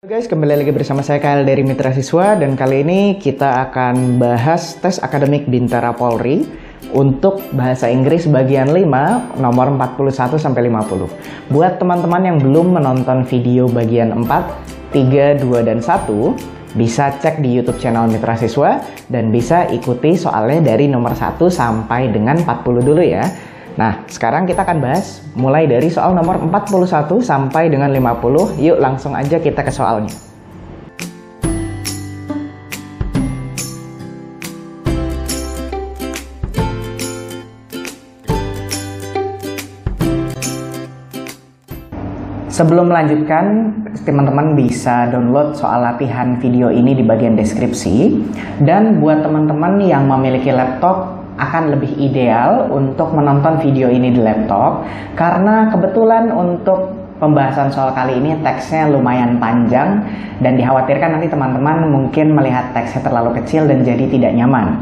Halo guys, kembali lagi bersama saya Kyle dari Mitra Siswa, dan kali ini kita akan bahas tes akademik Bintara Polri untuk bahasa Inggris bagian 5 nomor 41 sampai 50. Buat teman-teman yang belum menonton video bagian 4, 3, 2 dan 1, bisa cek di YouTube channel Mitra Siswa dan bisa ikuti soalnya dari nomor 1 sampai dengan 40 dulu ya. Nah, sekarang kita akan bahas mulai dari soal nomor 41 sampai dengan 50. Yuk langsung aja kita ke soalnya. Sebelum melanjutkan, teman-teman bisa download soal latihan video ini di bagian deskripsi. Dan buat teman-teman yang memiliki laptop, akan lebih ideal untuk menonton video ini di laptop karena kebetulan untuk pembahasan soal kali ini teksnya lumayan panjang dan dikhawatirkan nanti teman-teman mungkin melihat teksnya terlalu kecil dan jadi tidak nyaman.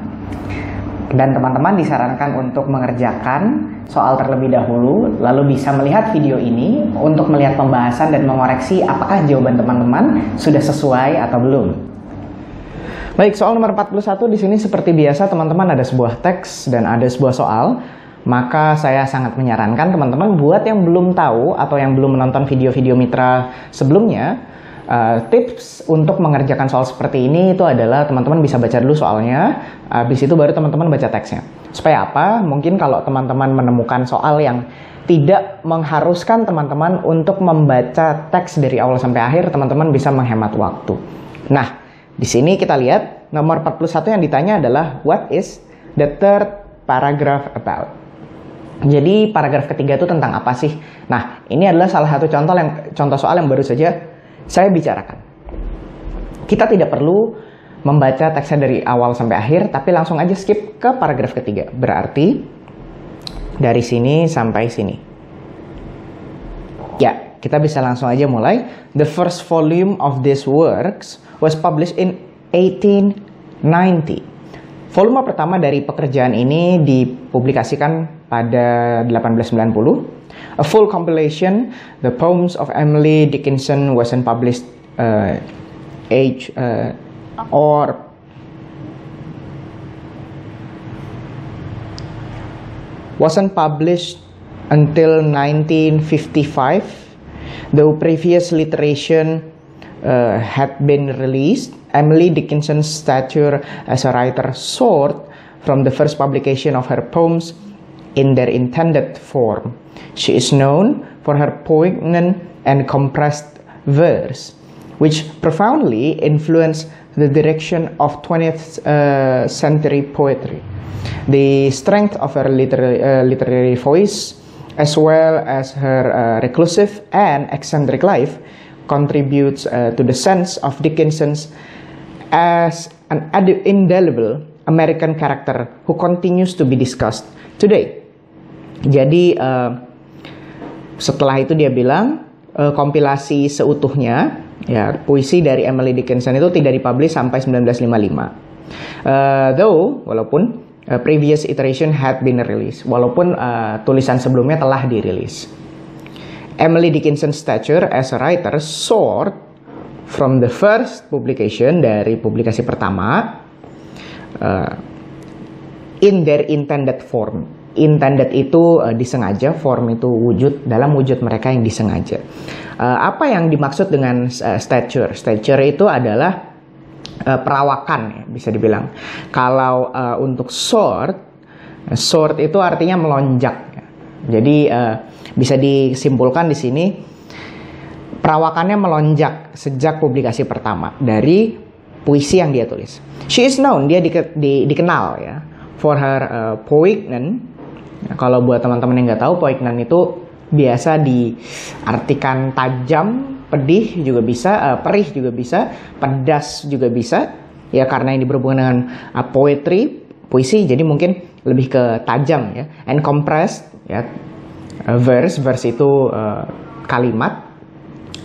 Dan teman-teman disarankan untuk mengerjakan soal terlebih dahulu, lalu bisa melihat video ini untuk melihat pembahasan dan mengoreksi apakah jawaban teman-teman sudah sesuai atau belum. Baik, soal nomor 41 di sini seperti biasa teman-teman ada sebuah teks dan ada sebuah soal. Maka saya sangat menyarankan teman-teman buat yang belum tahu atau yang belum menonton video-video Mitra sebelumnya, tips untuk mengerjakan soal seperti ini itu adalah teman-teman bisa baca dulu soalnya, habis itu baru teman-teman baca teksnya. Supaya apa? Mungkin kalau teman-teman menemukan soal yang tidak mengharuskan teman-teman untuk membaca teks dari awal sampai akhir, teman-teman bisa menghemat waktu. Nah, di sini kita lihat nomor 41 yang ditanya adalah what is the third paragraph about? Jadi paragraf ketiga itu tentang apa sih? Nah, ini adalah salah satu contoh soal yang baru saja saya bicarakan. Kita tidak perlu membaca teksnya dari awal sampai akhir, tapi langsung aja skip ke paragraf ketiga. Berarti dari sini sampai sini. Ya, kita bisa langsung aja mulai. The first volume of these works was published in 1890. Volume pertama dari pekerjaan ini dipublikasikan pada 1890. A full compilation, The Poems of Emily Dickinson, wasn't published until 1955, though previous literation had been released. Emily Dickinson's stature as a writer soared from the first publication of her poems in their intended form. She is known for her poignant and compressed verse, which profoundly influenced the direction of 20th century poetry. The strength of her literary voice, as well as her reclusive and eccentric life, contributes to the sense of Dickinson's as an indelible American character who continues to be discussed today. Jadi setelah itu dia bilang kompilasi seutuhnya ya puisi dari Emily Dickinson itu tidak dipublish sampai 1955. Walaupun previous iteration had been released, walaupun tulisan sebelumnya telah dirilis. Emily Dickinson's stature as a writer soared from the first publication, dari publikasi pertama, in their intended form. Intended itu disengaja, form itu wujud, dalam wujud mereka yang disengaja. Apa yang dimaksud dengan stature? Stature itu adalah perawakan, ya, bisa dibilang. Kalau untuk soared itu artinya melonjak. Ya. Jadi bisa disimpulkan di sini perawakannya melonjak sejak publikasi pertama dari puisi yang dia tulis. She is known, dia dikenal ya, for her poignant. Kalau buat teman-teman yang nggak tahu, poignant itu biasa diartikan tajam, pedih juga bisa, perih juga bisa, pedas juga bisa. Ya karena ini berhubungan dengan poetry, puisi, jadi mungkin lebih ke tajam ya. And compressed ya, verse itu kalimat.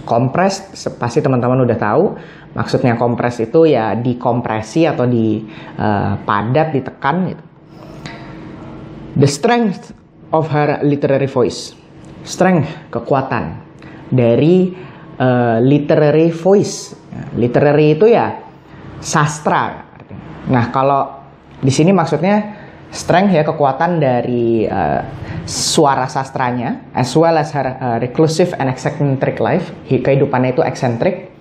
Compressed pasti teman-teman udah tahu, maksudnya compress itu ya dikompresi atau dipadat, ditekan gitu. The strength of her literary voice, strength, kekuatan dari literary voice. Literary itu ya sastra. Nah, kalau di sini maksudnya strength ya, kekuatan dari suara sastranya, as well as her reclusive and eccentric life. Kehidupannya itu eccentric.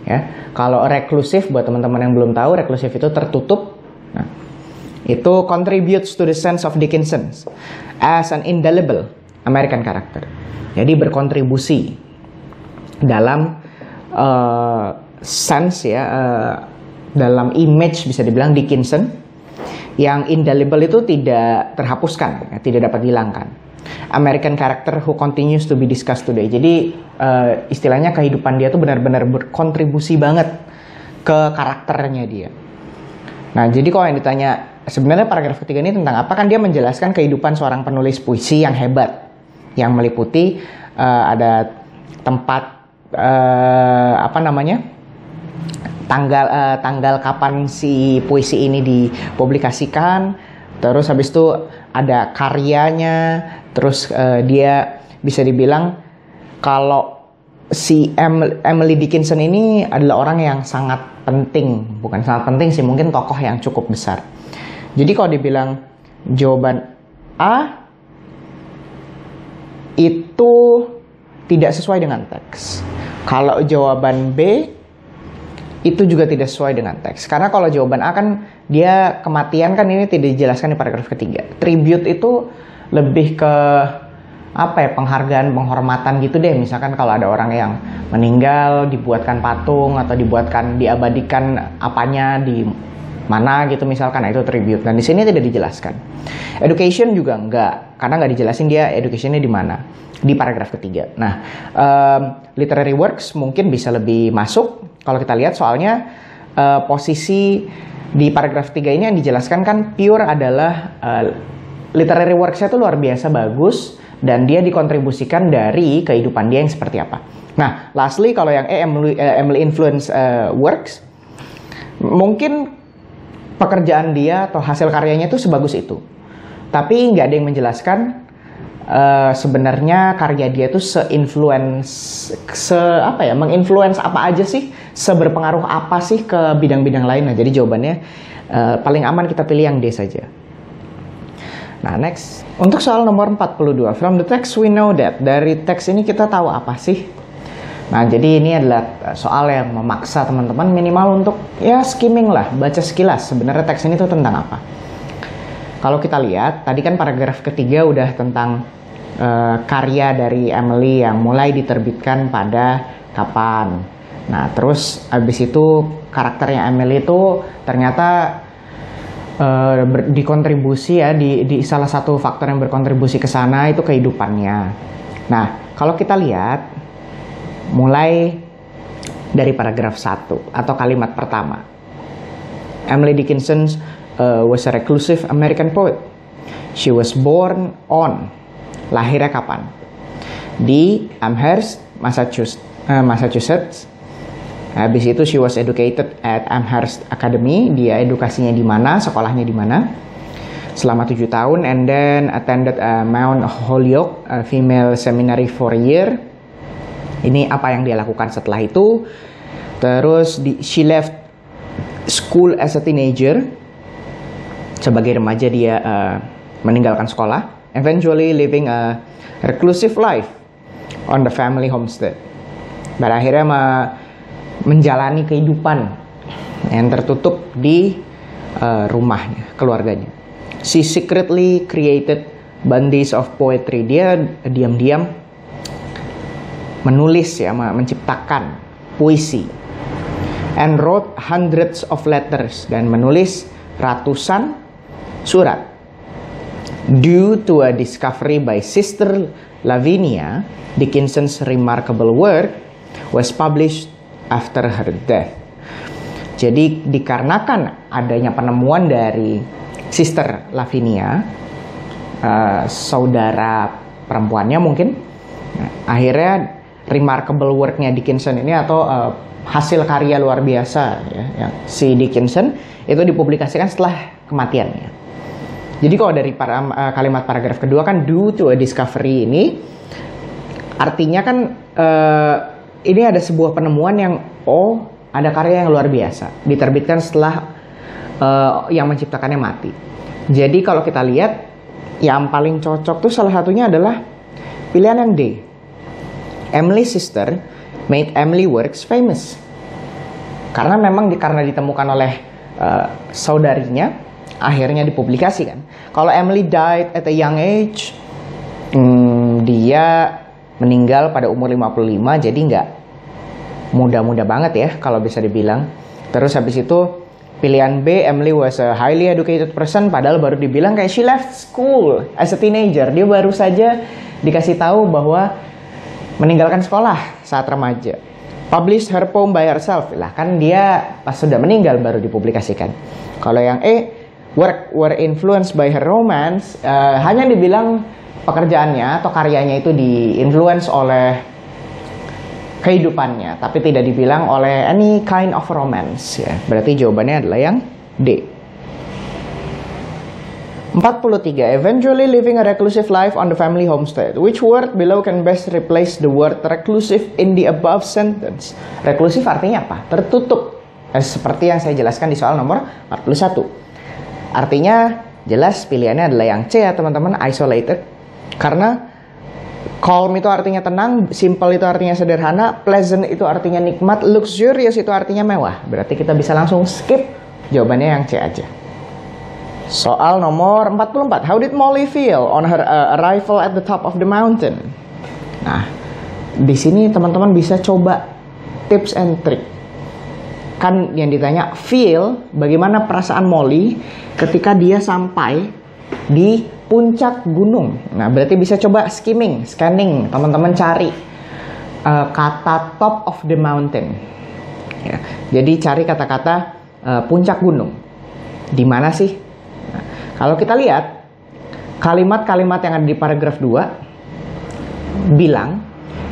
Ya, kalau reclusive, buat teman-teman yang belum tahu, reclusive itu tertutup. Nah, itu contributes to the sense of Dickinson as an indelible American character. Jadi berkontribusi dalam sense ya, dalam image bisa dibilang Dickinson yang indelible itu tidak terhapuskan, ya, tidak dapat dihilangkan. American character who continues to be discussed today. Jadi istilahnya kehidupan dia tuh benar-benar berkontribusi banget ke karakternya dia. Nah, jadi kalau yang ditanya sebenarnya paragraf ketiga ini tentang apa, kan dia menjelaskan kehidupan seorang penulis puisi yang hebat, yang meliputi ada tempat tanggal kapan si puisi ini dipublikasikan, terus habis itu ada karyanya, terus dia bisa dibilang kalau si Emily Dickinson ini adalah orang yang sangat penting, bukan sangat penting sih, mungkin tokoh yang cukup besar. Jadi kalau dibilang jawaban A itu tidak sesuai dengan teks, kalau jawaban B itu juga tidak sesuai dengan teks. Karena kalau jawaban A kan dia kematian, kan ini tidak dijelaskan di paragraf ketiga. Tribute itu lebih ke apa ya, penghargaan, penghormatan gitu deh. Misalkan kalau ada orang yang meninggal, dibuatkan patung atau diabadikan apanya di mana gitu misalkan, nah itu tribute. Dan di sini tidak dijelaskan. Education juga enggak, karena nggak dijelasin dia educationnya di mana di paragraf ketiga. Nah, literary works mungkin bisa lebih masuk kalau kita lihat, soalnya posisi di paragraf 3 ini yang dijelaskan kan pure adalah literary works-nya itu luar biasa bagus dan dia dikontribusikan dari kehidupan dia yang seperti apa. Nah, lastly kalau yang Emily influence works, mungkin pekerjaan dia atau hasil karyanya itu sebagus itu. Tapi nggak ada yang menjelaskan sebenarnya karya dia tuh menginfluence apa aja sih, seberpengaruh apa sih ke bidang-bidang lain. Nah, jadi jawabannya paling aman kita pilih yang D saja. Nah, next. Untuk soal nomor 42. From the text we know that. Dari teks ini kita tahu apa sih? Nah, jadi ini adalah soal yang memaksa teman-teman minimal untuk ya skimming lah, baca sekilas. Sebenarnya teks ini tuh tentang apa? Kalau kita lihat, tadi kan paragraf ketiga udah tentang karya dari Emily yang mulai diterbitkan pada kapan. Nah, terus abis itu karakternya Emily itu ternyata dikontribusi ya, di salah satu faktor yang berkontribusi ke sana itu kehidupannya. Nah, kalau kita lihat mulai dari paragraf 1 atau kalimat pertama. Emily Dickinson was a reclusive American poet. She was born on, lahirnya kapan? Di Amherst, Massachusetts. Habis itu she was educated at Amherst Academy. Dia edukasinya di mana? Sekolahnya di mana? Selama 7 tahun, and then attended Mount Holyoke Female Seminary for a year. Ini apa yang dia lakukan setelah itu. Terus she left school as a teenager. Sebagai remaja dia meninggalkan sekolah. Eventually living a reclusive life on the family homestead. Pada akhirnya menjalani kehidupan yang tertutup di rumahnya, keluarganya. She secretly created bunches of poetry. Dia diam-diam menulis ya, menciptakan puisi. And wrote hundreds of letters, dan menulis ratusan surat. Due to a discovery by Sister Lavinia, Dickinson's remarkable work was published after her death. Jadi dikarenakan adanya penemuan dari Sister Lavinia, saudara perempuannya mungkin, akhirnya remarkable worknya Dickinson ini atau hasil karya luar biasa ya, yang si Dickinson itu dipublikasikan setelah kematiannya. Jadi kalau dari kalimat paragraf kedua kan due to a discovery ini artinya kan ini ada sebuah penemuan yang ada karya yang luar biasa diterbitkan setelah yang menciptakannya mati. Jadi kalau kita lihat yang paling cocok tuh salah satunya adalah pilihan yang D. Emily's sister made Emily works famous. Karena memang karena ditemukan oleh saudarinya, akhirnya dipublikasikan. Kalau Emily died at a young age, dia meninggal pada umur 55, jadi nggak muda-muda banget ya kalau bisa dibilang. Terus habis itu pilihan B, Emily was a highly educated person, padahal baru dibilang kayak she left school as a teenager. Dia baru saja dikasih tahu bahwa meninggalkan sekolah saat remaja. Published her poem by herself, lah kan dia pas sudah meninggal baru dipublikasikan. Kalau yang E, work were influenced by her romance, hanya dibilang pekerjaannya atau karyanya itu di-influence oleh kehidupannya, tapi tidak dibilang oleh any kind of romance ya. Berarti jawabannya adalah yang D. 43. Eventually living a reclusive life on the family homestead. Which word below can best replace the word reclusive in the above sentence? Reklusif artinya apa? Tertutup. Seperti yang saya jelaskan di soal nomor 41. Artinya jelas pilihannya adalah yang C ya teman-teman, isolated. Karena calm itu artinya tenang, simple itu artinya sederhana, pleasant itu artinya nikmat, luxurious itu artinya mewah. Berarti kita bisa langsung skip, jawabannya yang C aja. Soal nomor 44. How did Molly feel on her arrival at the top of the mountain? Nah, di sini teman-teman bisa coba tips and trick. Kan yang ditanya feel, bagaimana perasaan Molly ketika dia sampai di puncak gunung. Nah, berarti bisa coba scanning, teman-teman cari kata top of the mountain. Ya, jadi cari kata-kata puncak gunung. Di mana sih? Nah, kalau kita lihat kalimat-kalimat yang ada di paragraf 2 bilang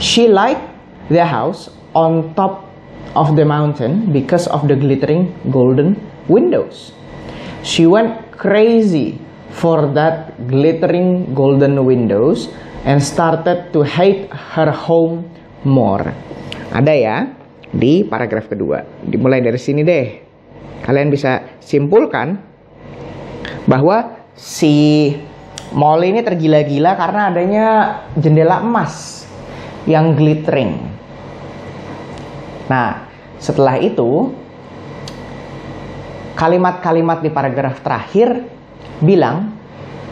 she liked the house on top of the mountain because of the glittering golden windows. She went crazy for that glittering golden windows and started to hate her home more. Ada ya di paragraf kedua. Dimulai dari sini deh. Kalian bisa simpulkan bahwa si Molly ini tergila-gila karena adanya jendela emas yang glittering. Nah, setelah itu kalimat-kalimat di paragraf terakhir bilang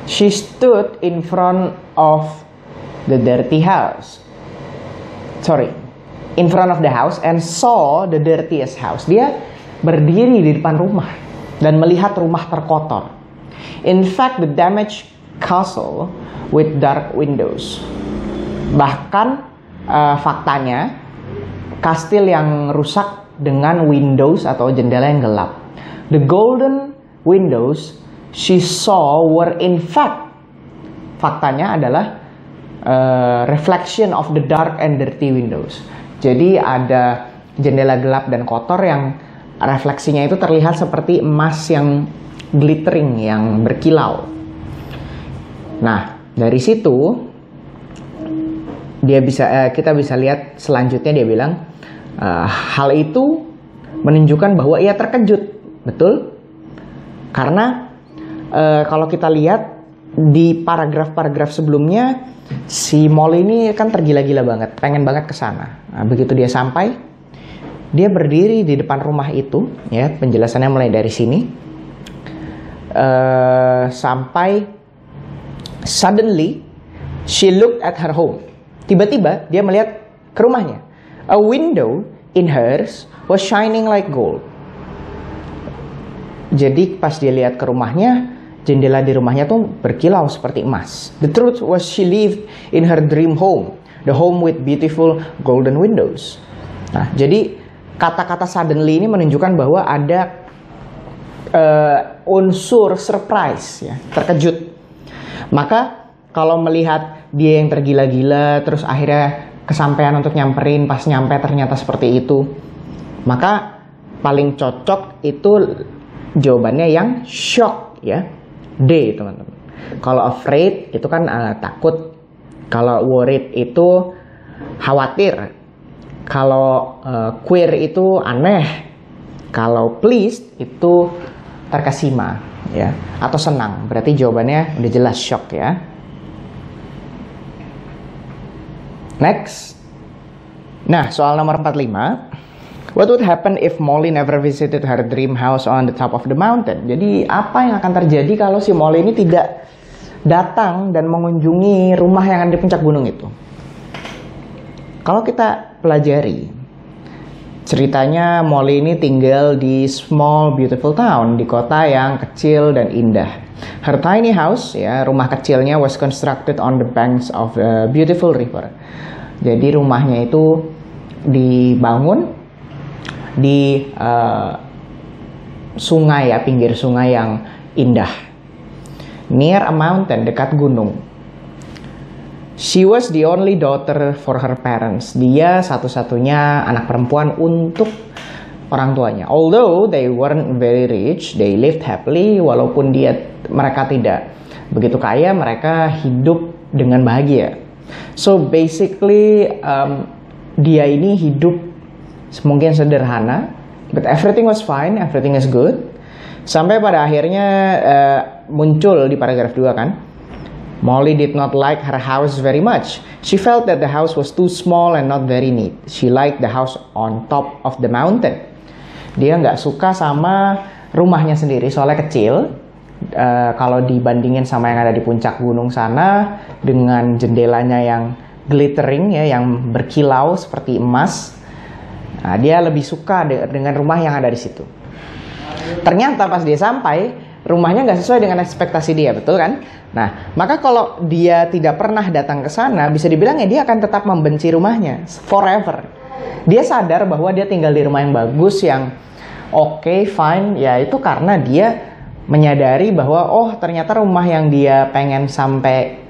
she stood in front of the dirty house. In front of the house and saw the dirtiest house. Dia berdiri di depan rumah dan melihat rumah terkotor. In fact, the damaged castle with dark windows. Bahkan faktanya kastil yang rusak dengan windows atau jendela yang gelap. The golden windows she saw were in fact, faktanya adalah reflection of the dark and dirty windows. Jadi ada jendela gelap dan kotor yang refleksinya itu terlihat seperti emas yang glittering, yang berkilau. Nah, dari situ kita bisa lihat selanjutnya dia bilang hal itu menunjukkan bahwa ia terkejut, betul? Karena kalau kita lihat di paragraf-paragraf sebelumnya, si Molly ini kan tergila-gila banget, pengen banget ke sana. Nah, begitu dia sampai, dia berdiri di depan rumah itu, ya penjelasannya mulai dari sini, sampai suddenly she looked at her home. Tiba-tiba dia melihat ke rumahnya. A window in hers was shining like gold. Jadi pas dia lihat ke rumahnya, jendela di rumahnya tuh berkilau seperti emas. The truth was she lived in her dream home, the home with beautiful golden windows. Nah, jadi kata-kata suddenly ini menunjukkan bahwa ada unsur surprise, ya, terkejut. Maka kalau melihat dia yang tergila-gila, terus akhirnya kesampaian untuk nyamperin, pas nyampe ternyata seperti itu, maka paling cocok itu jawabannya yang shock, ya, D teman-teman. Kalau afraid itu kan takut, kalau worried itu khawatir, Kalau queer itu aneh, kalau pleased itu terkesima, ya, atau senang. Berarti jawabannya udah jelas shock ya. Next. Nah, soal nomor 45. What would happen if Molly never visited her dream house on the top of the mountain? Jadi, apa yang akan terjadi kalau si Molly ini tidak datang dan mengunjungi rumah yang ada di puncak gunung itu? Kalau kita pelajari, ceritanya Molly ini tinggal di small beautiful town, di kota yang kecil dan indah. Her tiny house, ya, rumah kecilnya was constructed on the banks of a beautiful river. Jadi rumahnya itu dibangun di sungai, ya, pinggir sungai yang indah, near a mountain, dekat gunung. She was the only daughter for her parents. Dia satu-satunya anak perempuan untuk orang tuanya. Although they weren't very rich, they lived happily. Walaupun mereka tidak begitu kaya, mereka hidup dengan bahagia. So basically dia ini hidup mungkin sederhana, but everything was fine, everything is good. Sampai pada akhirnya muncul di paragraf 2 kan, Molly did not like her house very much. She felt that the house was too small and not very neat. She liked the house on top of the mountain. Dia nggak suka sama rumahnya sendiri, soalnya kecil. Kalau dibandingin sama yang ada di puncak gunung sana, dengan jendelanya yang glittering, ya, yang berkilau seperti emas. Nah, dia lebih suka dengan rumah yang ada di situ. Ternyata pas dia sampai, rumahnya nggak sesuai dengan ekspektasi dia, betul kan? Nah, maka kalau dia tidak pernah datang ke sana, bisa dibilang ya dia akan tetap membenci rumahnya forever. Dia sadar bahwa dia tinggal di rumah yang bagus, yang oke, fine, ya itu karena dia menyadari bahwa oh ternyata rumah yang dia pengen samperin,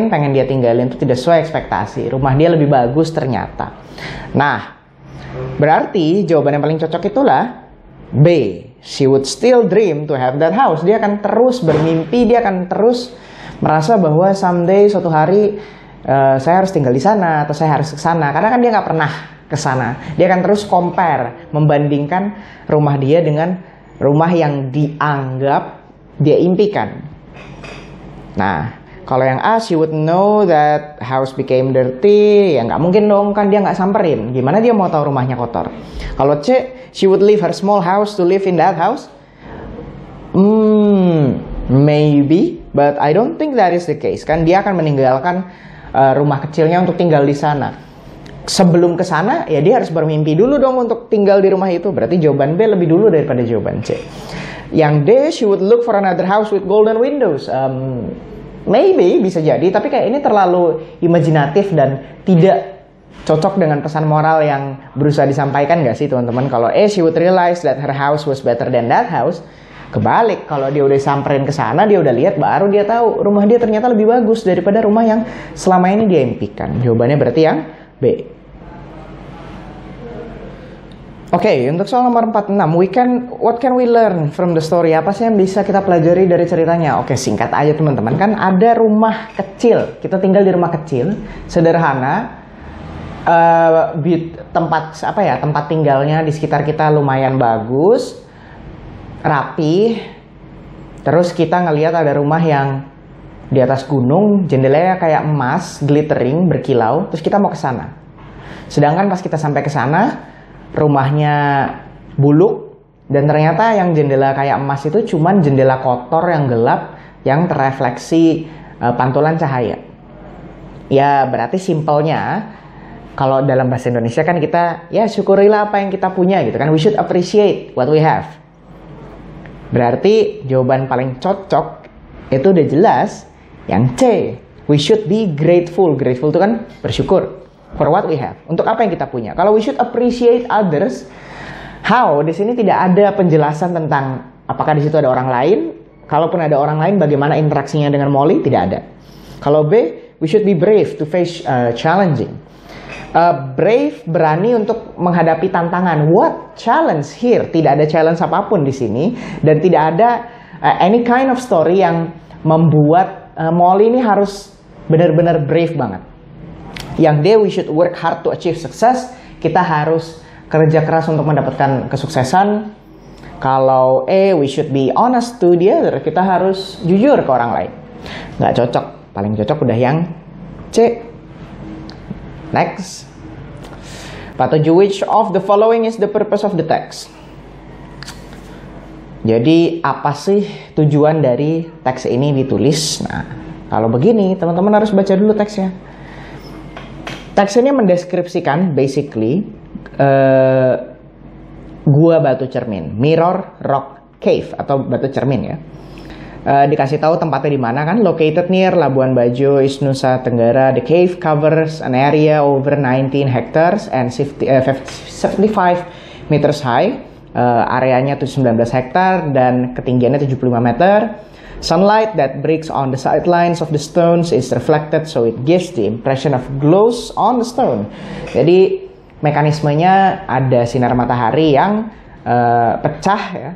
pengen dia tinggalin itu tidak sesuai ekspektasi. Rumah dia lebih bagus ternyata. Nah, berarti jawaban yang paling cocok itulah B. She would still dream to have that house. Dia akan terus bermimpi, dia akan terus merasa bahwa someday, suatu hari saya harus tinggal di sana atau saya harus ke sana. Karena kan dia nggak pernah ke sana. Dia akan terus compare, membandingkan rumah dia dengan rumah yang dianggap dia impikan. Nah, kalau yang A, she would know that house became dirty, ya nggak mungkin dong, kan dia nggak samperin. Gimana dia mau tahu rumahnya kotor? Kalau C, she would leave her small house to live in that house. Maybe, but I don't think that is the case. Kan dia akan meninggalkan rumah kecilnya untuk tinggal di sana. Sebelum ke sana, ya dia harus bermimpi dulu dong untuk tinggal di rumah itu. Berarti jawaban B lebih dulu daripada jawaban C. Yang D, she would look for another house with golden windows. Maybe, bisa jadi. Tapi kayak ini terlalu imajinatif dan tidak cocok dengan pesan moral yang berusaha disampaikan nggak sih teman-teman? Kalau she would realize that her house was better than that house. Kebalik, kalau dia udah samperin ke sana, dia udah lihat, baru dia tahu rumah dia ternyata lebih bagus daripada rumah yang selama ini dia impikan. Jawabannya berarti yang B. Oke, untuk soal nomor 46, what can we learn from the story? Apa sih yang bisa kita pelajari dari ceritanya? Oke, singkat aja teman-teman. Kan ada rumah kecil, kita tinggal di rumah kecil, sederhana, tempat tinggalnya di sekitar kita lumayan bagus, rapi. Terus kita ngelihat ada rumah yang di atas gunung, jendelanya kayak emas, glittering, berkilau. Terus kita mau ke sana. Sedangkan pas kita sampai ke sana, rumahnya buluk, dan ternyata yang jendela kayak emas itu cuman jendela kotor yang gelap yang terrefleksi pantulan cahaya. Ya berarti simpelnya, kalau dalam bahasa Indonesia kan kita ya syukurilah apa yang kita punya gitu kan. We should appreciate what we have. Berarti jawaban paling cocok itu udah jelas yang C. We should be grateful. Grateful itu kan bersyukur. For what we have, untuk apa yang kita punya. Kalau we should appreciate others, how? Di sini tidak ada penjelasan tentang apakah di situ ada orang lain. Kalaupun ada orang lain, bagaimana interaksinya dengan Molly? Tidak ada. Kalau B, we should be brave to face challenging. Brave, berani untuk menghadapi tantangan. What challenge here? Tidak ada challenge apapun di sini, dan tidak ada any kind of story yang membuat Molly ini harus benar-benar brave banget. Yang D, we should work hard to achieve success. Kita harus kerja keras untuk mendapatkan kesuksesan. Kalau E, we should be honest to the other. Kita harus jujur ke orang lain. Nggak cocok. Paling cocok udah yang C. Next. Patuju, which of the following is the purpose of the text? Jadi apa sih tujuan dari teks ini ditulis? Nah, kalau begini teman-teman harus baca dulu teksnya. Teks ini mendeskripsikan basically gua batu cermin, Mirror Rock Cave atau batu cermin ya. Dikasih tahu tempatnya di mana kan, located near Labuan Bajo, East Nusa Tenggara. The cave covers an area over 19 hectares and 75 meters high. Areanya 19 hektar dan ketinggiannya 75 meter. Sunlight that breaks on the sidelines of the stones is reflected, so it gives the impression of glows on the stone. Jadi mekanismenya ada sinar matahari yang pecah ya,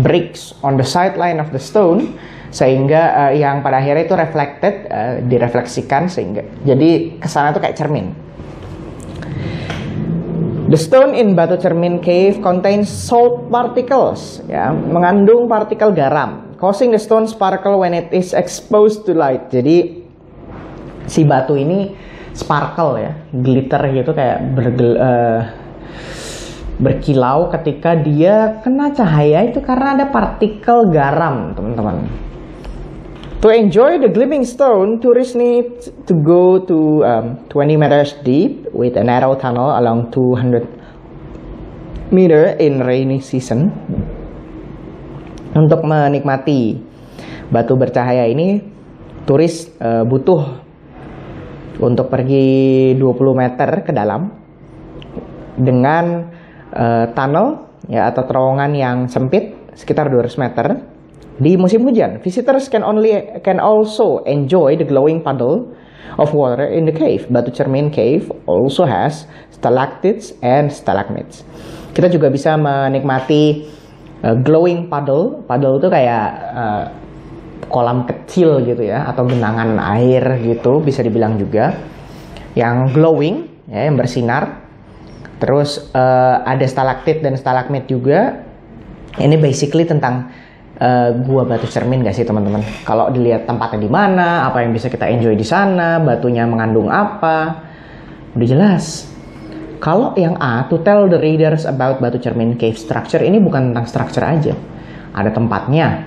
breaks on the sideline of the stone, sehingga yang pada akhirnya itu reflected, direfleksikan, sehingga jadi kesannya itu kayak cermin. The stone in Batu Cermin Cave contains salt particles, ya, mengandung partikel garam, causing the stone sparkle when it is exposed to light. Jadi si batu ini sparkle ya, glitter gitu, kayak berkilau ketika dia kena cahaya itu karena ada partikel garam, teman-teman. To enjoy the gleaming stone, tourists need to go to 20 meters deep with a narrow tunnel along 200 meter in rainy season. Untuk menikmati batu bercahaya ini, turis butuh untuk pergi 20 meter ke dalam dengan tunnel ya, atau terowongan yang sempit sekitar 200 meter. Di musim hujan, visitors can also enjoy the glowing puddle of water in the cave. Batu Cermin Cave also has stalactites and stalagmites. Kita juga bisa menikmati glowing puddle. Puddle itu kayak kolam kecil gitu ya, atau genangan air gitu bisa dibilang juga, yang glowing ya, yang bersinar. Terus ada stalaktit dan stalagmit juga. Ini basically tentang gua Batu Cermin gak sih teman-teman? Kalau dilihat tempatnya di mana, apa yang bisa kita enjoy di sana, batunya mengandung apa, udah jelas. Kalau yang A, to tell the readers about Batu Cermin Cave structure, ini bukan tentang structure aja. Ada tempatnya,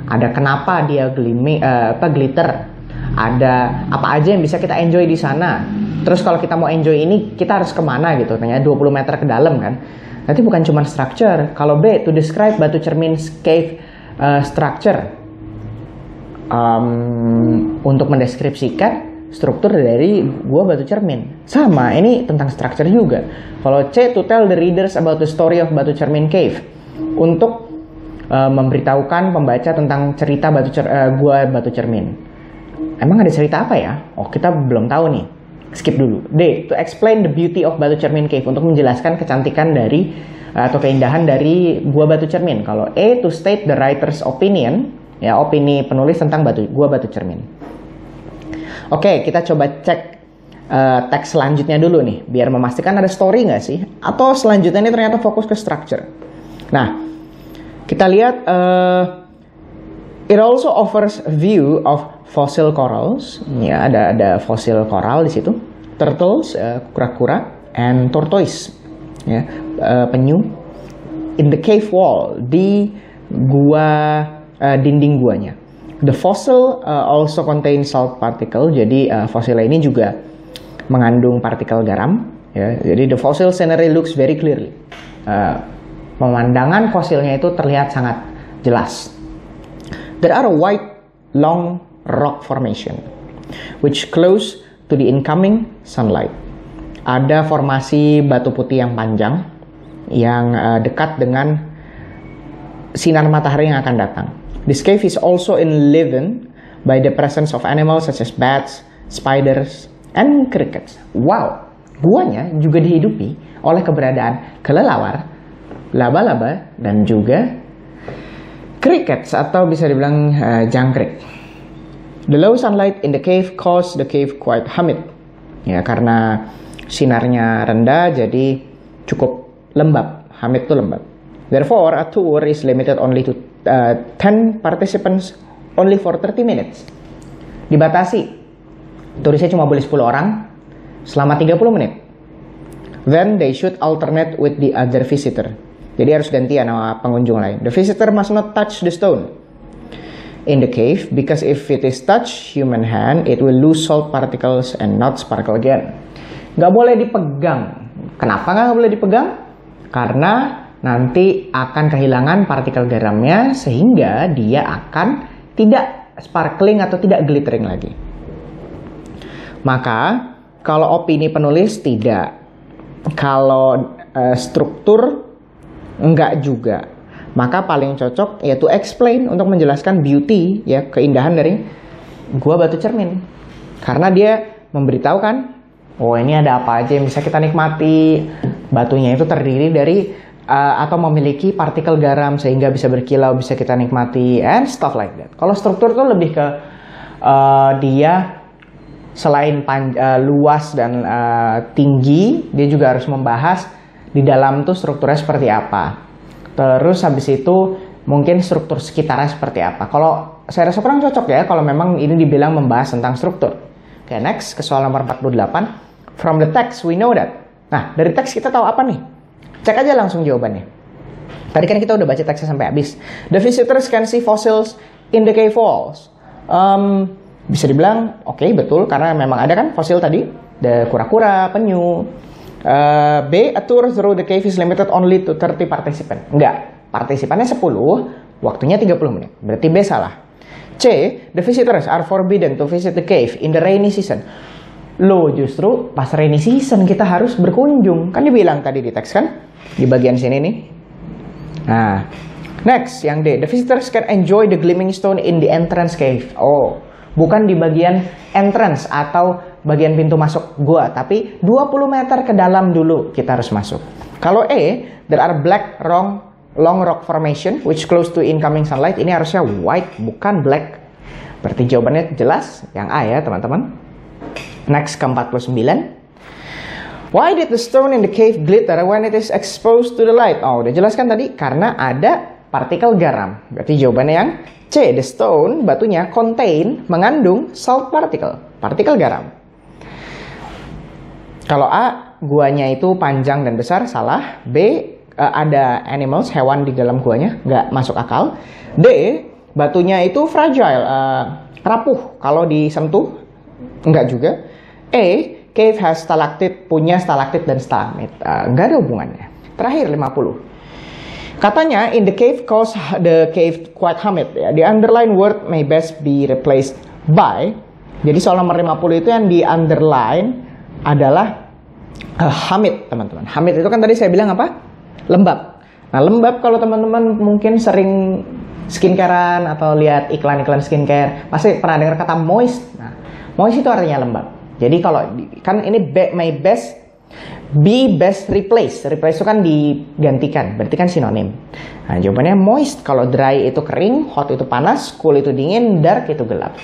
ada kenapa dia glitter, ada apa aja yang bisa kita enjoy di sana. Terus kalau kita mau enjoy ini, kita harus kemana gitu? Tanya 20 meter ke dalam kan. Nanti bukan cuma structure. Kalau B, to describe Batu Cermin Cave structure, untuk mendeskripsikan struktur dari gua Batu Cermin. Sama, ini tentang structure juga. Kalau C, to tell the readers about the story of Batu Cermin Cave, untuk memberitahukan pembaca tentang cerita gua Batu Cermin. Emang ada cerita apa ya? Oh, kita belum tahu nih. Skip dulu. D, to explain the beauty of Batu Cermin Cave, untuk menjelaskan kecantikan dari atau keindahan dari gua Batu Cermin. Kalau E, to state the writer's opinion, ya, opini penulis tentang gua Batu Cermin. Oke, kita coba cek teks selanjutnya dulu nih, biar memastikan ada story nggak sih, atau selanjutnya ini ternyata fokus ke structure. Nah, kita lihat it also offers a view of fossil corals. Ya, ada fosil koral di situ, turtles, kura-kura, and tortoise, ya, penyu. In the cave wall, di dinding guanya. The fossil also contain salt particle. Jadi fosil ini juga mengandung partikel garam. Ya. Jadi the fossil scenery looks very clearly. Pemandangan fosilnya itu terlihat sangat jelas. There are a wide, long rock formation which close to the incoming sunlight. Ada formasi batu putih yang panjang yang dekat dengan sinar matahari yang akan datang. This cave is also enlivened by the presence of animals such as bats, spiders, and crickets. Wow, guanya juga dihidupi oleh keberadaan kelelawar, laba-laba, dan juga crickets atau bisa dibilang jangkrik. The low sunlight in the cave caused the cave quite humid. Ya, karena sinarnya rendah jadi cukup lembab. Hamid itu lembab. Therefore, a tour is limited only to 10 participants only for 30 minutes. Dibatasi. Turisnya cuma boleh 10 orang selama 30 menit. Then they should alternate with the other visitor. Jadi harus gantian sama pengunjung lain. The visitor must not touch the stone in the cave, because if it is touch human hand, it will lose salt particles and not sparkle again. Nggak boleh dipegang. Kenapa nggak boleh dipegang? Karena nanti akan kehilangan partikel garamnya, sehingga dia akan tidak sparkling atau tidak glittering lagi. Maka kalau opini penulis tidak, kalau struktur enggak juga. Maka paling cocok yaitu explain, untuk menjelaskan beauty, ya, keindahan dari gua Batu Cermin. Karena dia memberitahu kan, oh ini ada apa aja yang bisa kita nikmati. Batunya itu terdiri dari atau memiliki partikel garam sehingga bisa berkilau, bisa kita nikmati, and stuff like that. Kalau struktur itu lebih ke dia selain luas dan tinggi, dia juga harus membahas di dalam tuh strukturnya seperti apa. Terus habis itu mungkin struktur sekitarnya seperti apa. Kalau saya rasa kurang cocok ya kalau memang ini dibilang membahas tentang struktur. Oke, next ke soal nomor 48. From the text we know that. Nah, dari teks kita tahu apa nih? Cek aja langsung jawabannya. Tadi kan kita udah baca teksnya sampai habis. The visitors can see fossils in the cave walls. Bisa dibilang oke, betul, karena memang ada kan fosil tadi, the kura-kura, penyu. B, a tour through the cave is limited only to 30 participants. Enggak, partisipannya 10, waktunya 30 menit. Berarti B salah. C, the visitors are forbidden to visit the cave in the rainy season. Loh, justru pas rainy season kita harus berkunjung. Kan dibilang tadi di teks kan? Di bagian sini nih. Nah, next, yang D, the visitors can enjoy the gleaming stone in the entrance cave. Oh, bukan di bagian entrance atau bagian pintu masuk gua, tapi 20 meter ke dalam dulu kita harus masuk. Kalau E, there are black long rock formation which close to incoming sunlight. Ini harusnya white, bukan black. Berarti jawabannya jelas, yang A ya teman-teman. Next ke 49. Why did the stone in the cave glitter when it is exposed to the light? Oh, udah jelaskan tadi, karena ada partikel garam. Berarti jawabannya yang C, the stone, batunya contain, mengandung salt partikel garam. Kalau A, guanya itu panjang dan besar, salah. B, ada animals, hewan di dalam guanya, nggak masuk akal. D, batunya itu fragile, rapuh kalau disentuh, nggak juga. E, cave has stalactite, punya stalaktit dan stalagmit, nggak ada hubungannya. Terakhir 50. Katanya, in the cave cause the cave quite humid. Ya. The underline word may best be replaced by. Jadi soal nomor 50 itu yang di underline adalah hamid, teman-teman. Hamid itu kan tadi saya bilang apa? Lembab. Nah, lembab kalau teman-teman mungkin sering skincarean atau lihat iklan-iklan skincare, pasti pernah dengar kata moist. Nah, moist itu artinya lembab. Jadi kalau kan ini may best be best replace. Replace itu kan digantikan, berarti kan sinonim. Nah, jawabannya moist kalau dry itu kering, hot itu panas, cool itu dingin, dark itu gelap.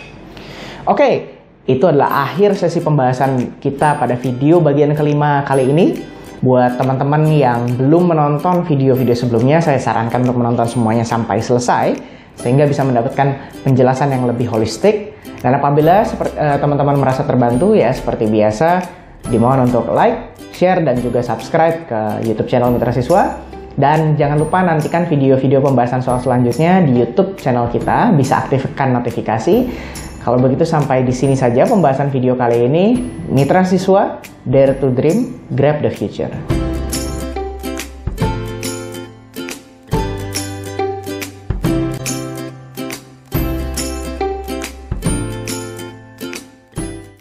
Oke. Itu adalah akhir sesi pembahasan kita pada video bagian kelima kali ini. Buat teman-teman yang belum menonton video-video sebelumnya, saya sarankan untuk menonton semuanya sampai selesai, sehingga bisa mendapatkan penjelasan yang lebih holistik. Dan apabila teman-teman merasa terbantu, ya seperti biasa, dimohon untuk like, share, dan juga subscribe ke YouTube channel Mitra Siswa. Dan jangan lupa nantikan video-video pembahasan soal selanjutnya di YouTube channel kita, bisa aktifkan notifikasi. Kalau begitu sampai di sini saja pembahasan video kali ini. Mitra Siswa, Dare to Dream, Grab the Future.